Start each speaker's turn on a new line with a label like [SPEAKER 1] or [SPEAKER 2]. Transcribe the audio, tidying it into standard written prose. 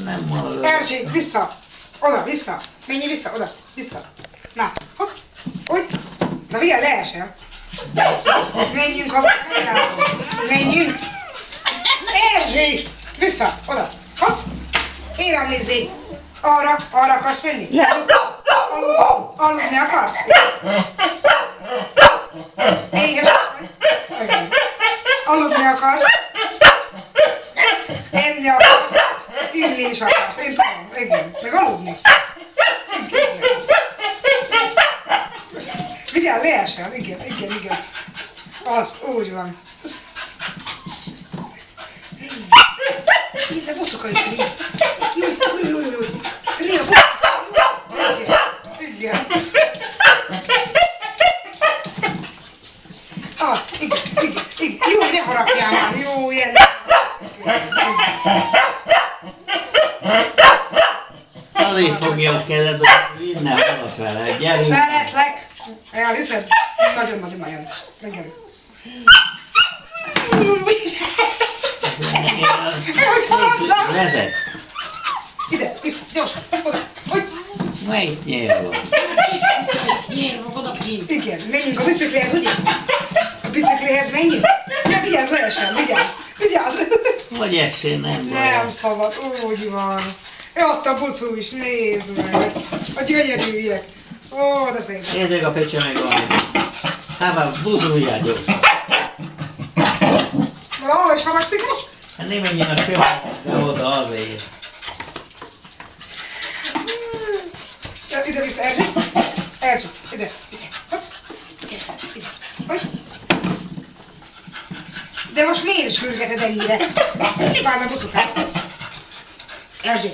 [SPEAKER 1] Nem marad.
[SPEAKER 2] Erzsé, vissza! Oda, vissza! Menjél vissza, oda, vissza! Na, hopp! Úgy! Na, vigyázz, leesel! Menjünk haza, menjünk! Erzsé! Vissza, oda! Hopp! Én rám nézzél! Arra akarsz menni? Aludni akarsz? Éhes vagy? Igen. Aludni akarsz? Enni akarsz? Inni is akarsz, én tudom, igen. Meg aludni. Igen. Vigyázz, leesel, igen. Azt, úgy van. Ide bocuka is, Ria. Jó. Ria, bocuka. Igen. Ah, igen. Jó, ne harapjál már, jó, ilyen.
[SPEAKER 1] Azért fogja a kezed, hogy innen valafele. Gyerünk!
[SPEAKER 2] Szeretlek! Elhiszed? Nagyon. Igen. Hogy haladtam?
[SPEAKER 1] Vezet!
[SPEAKER 2] Ide, vissza, gyorsan, oda, hogy?
[SPEAKER 1] Melyik nyél van?
[SPEAKER 2] Igen, menjünk a biciklihez, ugye? A biciklihez menjünk? Ja, vigyázz, leesel, vigyázz!
[SPEAKER 1] Vagy esén, nem baj.
[SPEAKER 2] Nem szabad, úgy van. Ott a bucú is, nézd meg! A gyönyörűek! Ó, de szép!
[SPEAKER 1] Nézzük a pecse meg van. Hát már buduljál gyorsan.
[SPEAKER 2] Na, ahol is haragszik most?
[SPEAKER 1] Hát nem menjen a következő oda azért.
[SPEAKER 2] Ide vissza, Erzsé, ide. Hadd. Ide. Hogy? De most miért sürgeted ennyire? Mi várna buszután? Erzsé,